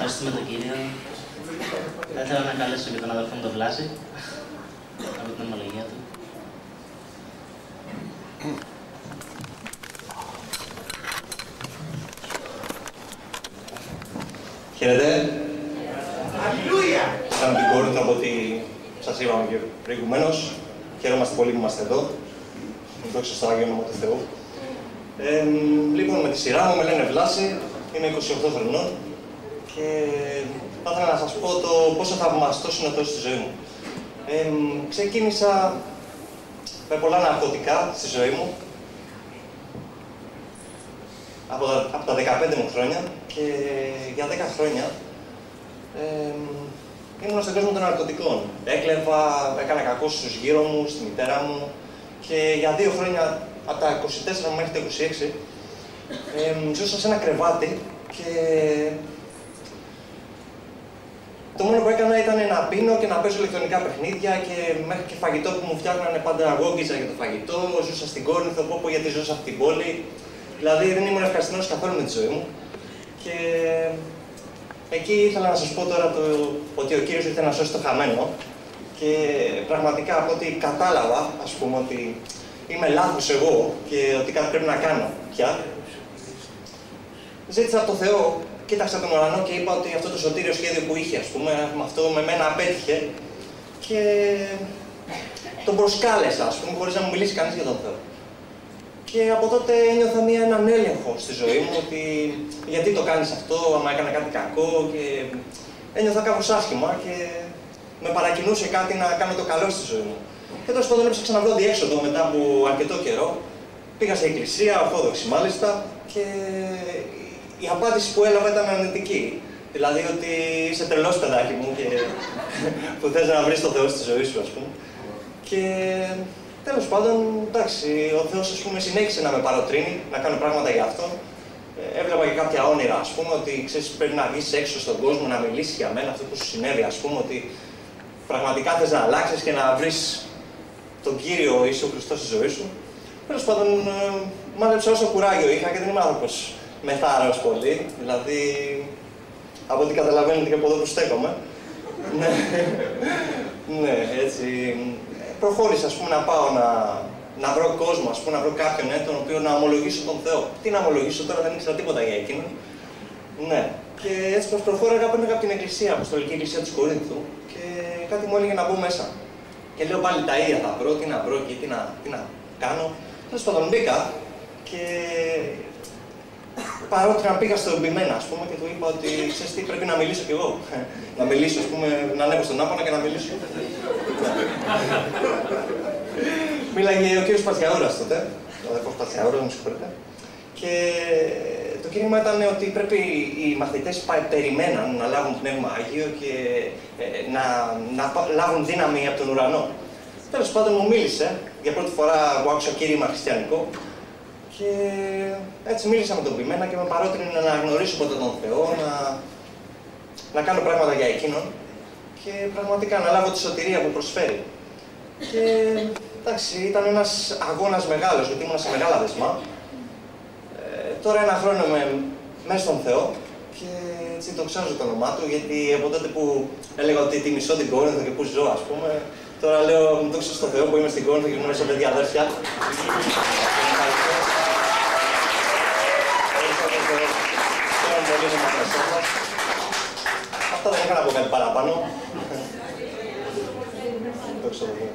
Ευχαριστούμε τον κύριο. Θα ήθελα να καλέσω και τον αδελφό μου τον Βλάση από την ομολογία του. Χαίρετε. Αλληλούια! Σαν την Κόρινθο από ό,τι σας είπαμε και προηγουμένως. Χαίρομαστε πολύ που είμαστε εδώ. Δόξα στο Άγιο Όνομα του Θεού. Λοιπόν, με τη σειρά μου με λένε Βλάση, είμαι 28 χρονών και θα ήθελα να σας πω το πόσο θαυμαστός είναι ο Θεός στη ζωή μου. Ξεκίνησα με πολλά ναρκωτικά στη ζωή μου από τα 15 μου χρόνια και για 10 χρόνια ήμουν στον κόσμο των ναρκωτικών. Έκλεβα, έκανα κακό στους γύρω μου, στη μητέρα μου και για 2 χρόνια, από τα 24 μέχρι τα 26, ζούσα σε ένα κρεβάτι και το μόνο που έκανα ήταν να πίνω και να παίζω ηλεκτρονικά παιχνίδια και μέχρι και φαγητό που μου φτιάχνανε πάντα αγώγγιζα για το φαγητό. Ζούσα στην Κόρινθο, πω γιατί ζούσα σε αυτή την πόλη. Δηλαδή δεν ήμουν ευχαριστημένος καθόλου με τη ζωή μου. Και εκεί ήθελα να σας πω τώρα ότι ο Κύριος ήρθε να σώσει το χαμένο. Και πραγματικά από ό,τι κατάλαβα, ας πούμε, ότι είμαι λάθος εγώ και ότι κάτι πρέπει να κάνω πια. Ζήτησα από τον Θεό, κοίταξα τον ουρανό και είπα ότι αυτό το σωτήριο σχέδιο που είχε, ας πούμε, με αυτό με μένα απέτυχε. Και τον προσκάλεσα, ας πούμε, χωρίς να μου μιλήσει κανείς για τον Θεό. Και από τότε ένιωθα έναν έλεγχο στη ζωή μου, ότι γιατί το κάνεις αυτό, άμα έκανα κάτι κακό και ένιωθα κάπως άσχημα και με παρακινούσε κάτι να κάνω το καλό στη ζωή μου. Και τέλος πάντων έψαξα να βρω διέξοδο μετά από αρκετό καιρό. Πήγα σε εκκλησία, ορθόδοξη μάλιστα, και η απάντηση που έλαβα ήταν αρνητική. Δηλαδή ότι είσαι τρελός παιδάκι μου και που θες να βρεις το Θεό στη ζωή σου, ας πούμε. Και τέλος πάντων, εντάξει, ο Θεός, ας πούμε, συνέχισε να με παροτρύνει, να κάνω πράγματα για Αυτόν. Έβλεπα και κάποια όνειρα, ας πούμε, ότι ξέρεις, πρέπει να βγεις έξω στον κόσμο, να μιλήσεις για μένα, αυτό που σου συνέβη, ας πούμε, ότι πραγματικά θες να αλλάξεις και να βρεις τον Κύριο Ιησού Χριστό στη ζωή σου. Τέλος πάντων, μάζεψα όσο κουράγιο είχα και δεν είμαι άνθρωπος μεθάρεος πολύ. Δηλαδή, από ό,τι καταλαβαίνετε και από εδώ που στέκομαι. Ναι, έτσι. Προχώρησα, ας πούμε, να πάω να βρω κόσμο, ας πούμε, να βρω κάποιον τον οποίο να ομολογήσω τον Θεό. Τι να ομολογήσω τώρα, δεν ήξερα τίποτα για εκείνον. Ναι. Και έτσι πως προχώραγα, πήγα από την εκκλησία, Αποστολική Εκκλησία της Κορίνθου και κάτι μου έλεγε να μπω μέσα. Και λέω πάλι τα ίδια θα βρω, τι να βρω και τι να κάνω. Τέλος πάντων μπήκα και παρότρινα πήγα στο εμπημένα, ας πούμε, και του είπα ότι ξέρεις τι, πρέπει να μιλήσω κι εγώ. Να μιλήσω, ας πούμε, να ανέβω στον άπανα και να μιλήσω. Μίλαγε ο κύριος Πατιαούρας τότε, ο αδερφός Πατιαούρας, με συγχωρείτε. Και το κίνημα ήταν ότι πρέπει οι μαθητές περιμέναν να λάβουν Πνεύμα Άγιο και να λάβουν δύναμη από τον ουρανό. Τέλος πάντων μου μίλησε, για πρώτη φορά που άκουσα κήρυγμα χριστιανικό. Και έτσι μίλησα με τον ποιημένα και με παρότρινε να γνωρίσω ποτέ τον Θεό, να κάνω πράγματα για Εκείνον και πραγματικά να λάβω τη σωτηρία που προσφέρει. Και εντάξει, ήταν ένας αγώνας μεγάλος, γιατί ήμουν σε μεγάλα δεσμά. Τώρα ένα χρόνο είμαι μέσα στον Θεό και έτσι δοξάζω το όνομά Του, γιατί από τότε που έλεγα ότι τη μισώ την Κόρινθο και που ζω, ας πούμε, τώρα λέω δόξα στο Θεό που είμαι στην Κόρινθο και γνώρισα παιδιά αδέρφια. Αυτά δεν είχα να πω κάτι παραπάνω. Δόξα τω Θεώ.